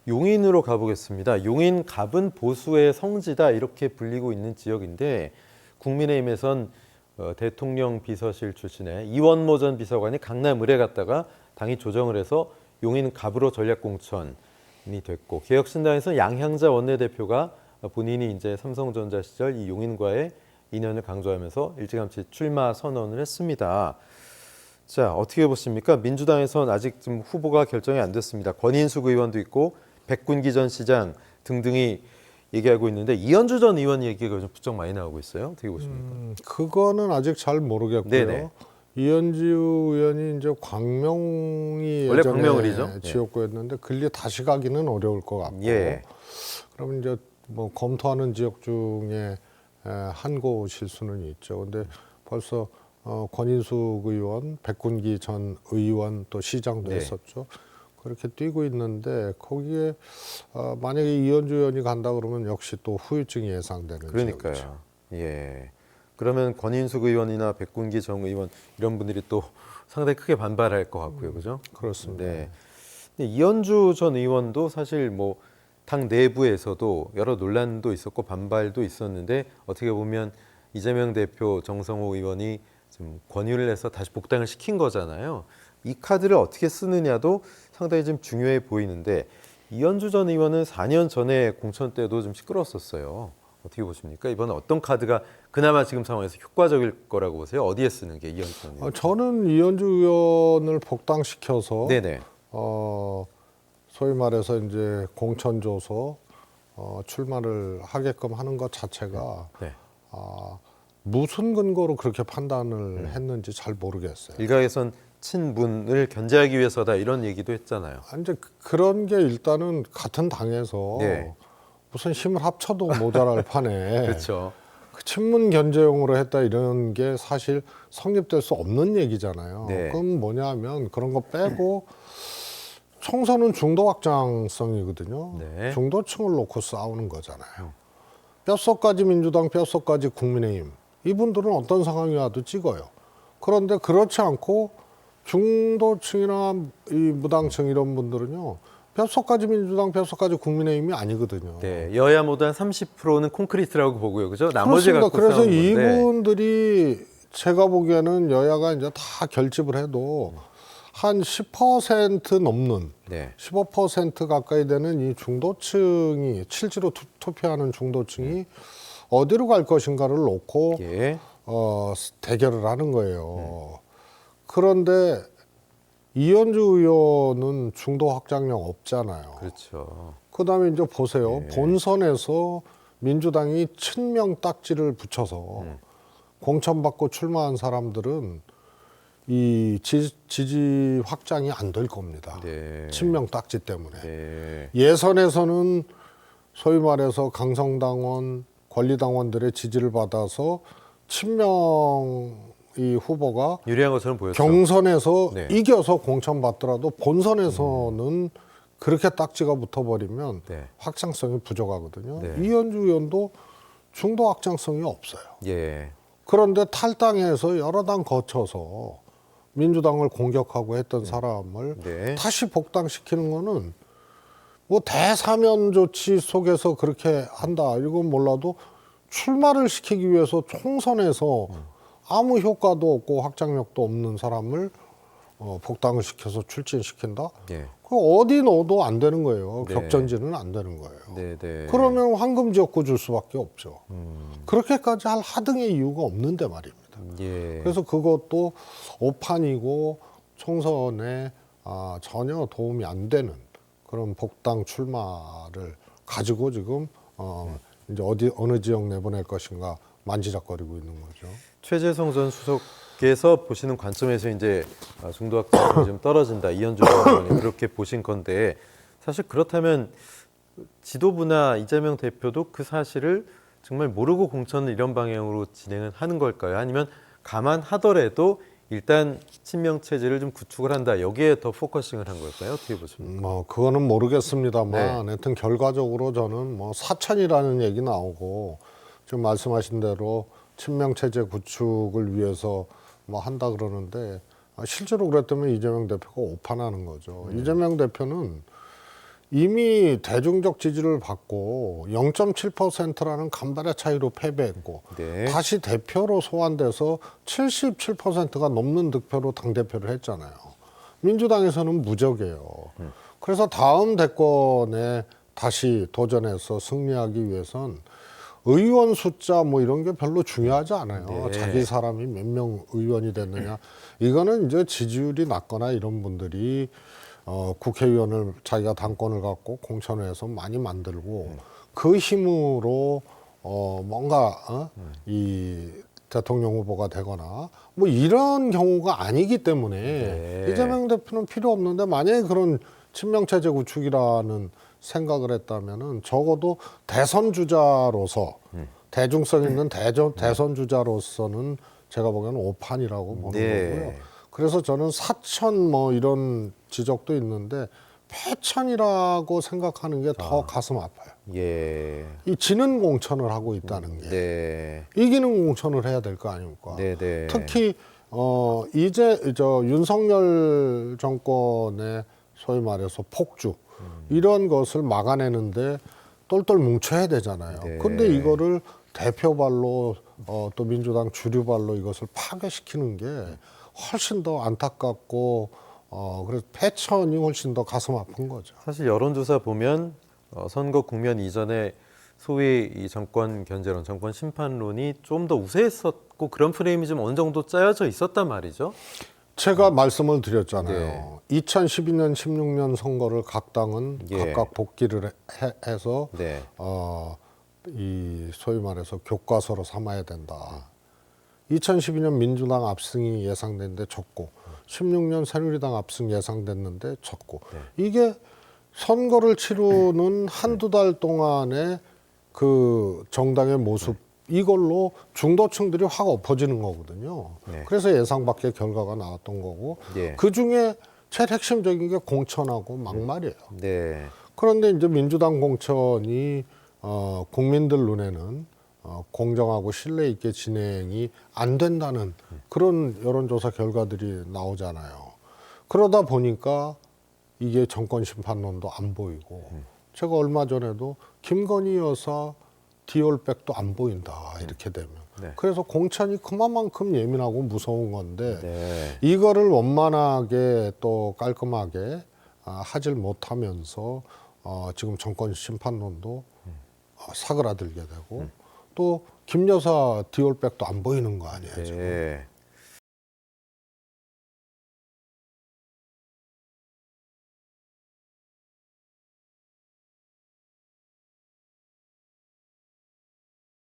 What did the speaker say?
용인으로 가보겠습니다. 용인 갑은 보수의 성지다 이렇게 불리고 있는 지역인데 국민의힘에선 대통령 비서실 출신의 이원모 전 비서관이 강남 을에 갔다가 당이 조정을 해서 용인 갑으로 전략공천이 됐고 개혁신당에서는 양향자 원내대표가 본인이 이제 삼성전자 시절 이 용인과의 인연을 강조하면서 일찌감치 출마 선언을 했습니다. 자, 어떻게 보십니까? 민주당에서는 아직 좀 후보가 결정이 안 됐습니다. 권인숙 의원도 있고 백군기 전 시장 등등이 얘기하고 있는데 이현주 전 의원 얘기가 요즘 부쩍 많이 나오고 있어요. 어떻게 보십니까? 그거는 아직 잘 모르겠고요. 네네. 이현주 의원이 이제 광명이 원래 예전에 광명을이죠? 지역구였는데 근리 다시 가기는 어려울 것 같고. 예. 그러면 이제 뭐 검토하는 지역 중에 한 곳일 수는 있죠. 근데 벌써 권인숙 의원, 백군기 전 의원 또 시장도 네. 했었죠. 그렇게 뛰고 있는데 거기에 만약에 이현주 의원이 간다 그러면 역시 또 후유증이 예상되는 그러니까요. 지역이죠. 예. 그러면 권인숙 의원이나 백군기 정 의원 이런 분들이 또 상당히 크게 반발할 것 같고요. 그죠? 그렇습니다. 네. 근데 이현주 전 의원도 사실 뭐 당 내부에서도 여러 논란도 있었고 반발도 있었는데 어떻게 보면 이재명 대표 정성호 의원이 좀 권유를 해서 다시 복당을 시킨 거잖아요. 이 카드를 어떻게 쓰느냐도 상당히 좀 중요해 보이는데 이현주 전 의원은 4년 전에 공천 때도 좀 시끄러웠었어요. 어떻게 보십니까? 이번에 어떤 카드가 그나마 지금 상황에서 효과적일 거라고 보세요? 어디에 쓰는 게 이현주 전 의원? 저는 이현주 의원을 복당시켜서 네네. 소위 말해서 이제 공천 줘서 출마를 하게끔 하는 것 자체가 네. 무슨 근거로 그렇게 판단을 했는지 잘 모르겠어요. 일각에선 친문을 견제하기 위해서다 이런 얘기도 했잖아요. 이제 그런 게 일단은 같은 당에서 네. 무슨 힘을 합쳐도 모자랄 판에 그렇죠. 그 친문 견제용으로 했다 이런 게 사실 성립될 수 없는 얘기잖아요. 네. 그럼 뭐냐면 그런 거 빼고 총선은 중도 확장성이거든요. 네. 중도층을 놓고 싸우는 거잖아요. 뼛속까지 민주당, 뼛속까지 국민의힘. 이분들은 어떤 상황이 와도 찍어요. 그런데 그렇지 않고 중도층이나 이 무당층 이런 분들은요. 뼛속까지 민주당, 뼛속까지 국민의힘이 아니거든요. 네. 여야 모두 한 30%는 콘크리트라고 보고요. 그죠? 나머지가 그렇습니다. 갖고 그래서 싸우는 건데. 이분들이 제가 보기에는 여야가 이제 다 결집을 해도 한 10% 넘는 네. 15% 가까이 되는 이 중도층이 실제로 투표하는 중도층이 어디로 갈 것인가를 놓고 예. 대결을 하는 거예요. 그런데 이현주 의원은 중도 확장력 없잖아요. 그렇죠. 그다음에 이제 보세요. 본선에서 민주당이 친명 딱지를 붙여서 공천받고 출마한 사람들은 이 지지 확장이 안 될 겁니다. 네. 친명 딱지 때문에. 네. 예선에서는 소위 말해서 강성당원, 권리당원들의 지지를 받아서 친명 이 후보가 유리한 것처럼 보였죠. 경선에서 네. 이겨서 공천받더라도 본선에서는 그렇게 딱지가 붙어버리면 네. 확장성이 부족하거든요. 네. 이현주 의원도 중도 확장성이 없어요. 예. 그런데 탈당해서 여러 당 거쳐서 민주당을 공격하고 했던 사람을 네. 다시 복당시키는 거는 뭐 대사면 조치 속에서 그렇게 한다 이건 몰라도 출마를 시키기 위해서 총선에서 아무 효과도 없고 확장력도 없는 사람을 복당을 시켜서 출진시킨다? 예. 그 어디 넣어도 안 되는 거예요. 네. 격전지는 안 되는 거예요. 네, 네. 그러면 황금 지역구 줄 수밖에 없죠. 그렇게까지 할 하등의 이유가 없는데 말입니다. 예. 그래서 그것도 오판이고 총선에 전혀 도움이 안 되는 그런 복당 출마를 가지고 지금 이제 어느 지역 내보낼 것인가 만지작거리고 있는 거죠. 최재성 전 수석께서 보시는 관점에서 이제 중도 확장이 좀 떨어진다. 이현주 의원이 그렇게 보신 건데 사실 그렇다면 지도부나 이재명 대표도 그 사실을 정말 모르고 공천을 이런 방향으로 진행을 하는 걸까요? 아니면 감안하더라도 일단 친명 체제를 좀 구축을 한다. 여기에 더 포커싱을 한 걸까요? 어떻게 보십니까? 뭐 그거는 모르겠습니다만 네. 하여튼 결과적으로 저는 뭐 사천이라는 얘기 나오고 지금 말씀하신 대로 친명 체제 구축을 위해서 뭐 한다 그러는데 실제로 그랬다면 이재명 대표가 오판하는 거죠. 이재명 대표는 이미 대중적 지지를 받고 0.7%라는 간발의 차이로 패배했고 네. 다시 대표로 소환돼서 77%가 넘는 득표로 당대표를 했잖아요. 민주당에서는 무적이에요. 그래서 다음 대권에 다시 도전해서 승리하기 위해선 의원 숫자 뭐 이런 게 별로 중요하지 않아요. 네. 자기 사람이 몇 명 의원이 됐느냐. 이거는 이제 지지율이 낮거나 이런 분들이 국회의원을 자기가 당권을 갖고 공천을 해서 많이 만들고 그 힘으로 뭔가 이 대통령 후보가 되거나 뭐 이런 경우가 아니기 때문에 네. 이재명 대표는 필요 없는데 만약에 그런 친명체제 구축이라는 생각을 했다면은 적어도 대선 주자로서 대중성 있는 대선 주자로서는 제가 보기에는 오판이라고 보는 네. 거고요. 그래서 저는 사천 뭐 이런 지적도 있는데 패천이라고 생각하는 게 더 가슴 아파요. 예. 이 지는 공천을 하고 있다는 게 네. 이기는 공천을 해야 될 거 아닙니까? 네, 네. 특히 이제 윤석열 정권의 소위 말해서 폭주 이런 것을 막아내는데 똘똘 뭉쳐야 되잖아요. 네. 근데 이거를 대표발로 또 민주당 주류발로 이것을 파괴시키는 게 훨씬 더 안타깝고 그래서 패천이 훨씬 더 가슴 아픈 거죠. 사실 여론조사 보면 선거 국면 이전에 소위 이 정권 견제론, 정권 심판론이 좀 더 우세했었고 그런 프레임이 좀 어느 정도 짜여져 있었단 말이죠. 제가 말씀을 드렸잖아요. 네. 2012년, 16년 선거를 각 당은 예. 각각 복귀를 해서 네. 이 소위 말해서 교과서로 삼아야 된다. 2012년 민주당 압승이 예상됐는데 졌고 16년 새누리당 압승 예상됐는데 졌고 이게 선거를 치르는 한두 달 동안의 그 정당의 모습 이걸로 중도층들이 확 엎어지는 거거든요. 네. 그래서 예상 밖의 결과가 나왔던 거고 예. 그중에 제일 핵심적인 게 공천하고 막말이에요. 네. 그런데 이제 민주당 공천이 국민들 눈에는 공정하고 신뢰 있게 진행이 안 된다는 그런 여론조사 결과들이 나오잖아요. 그러다 보니까 이게 정권 심판론도 안 보이고 제가 얼마 전에도 김건희 여사 디올백도 안 보인다 이렇게 되면 네. 그래서 공천이 그만큼 예민하고 무서운 건데 네. 이거를 원만하게 또 깔끔하게 하질 못하면서 지금 정권 심판론도 사그라들게 되고 또 김 여사 디올백도 안 보이는 거 아니에요 지금. 네.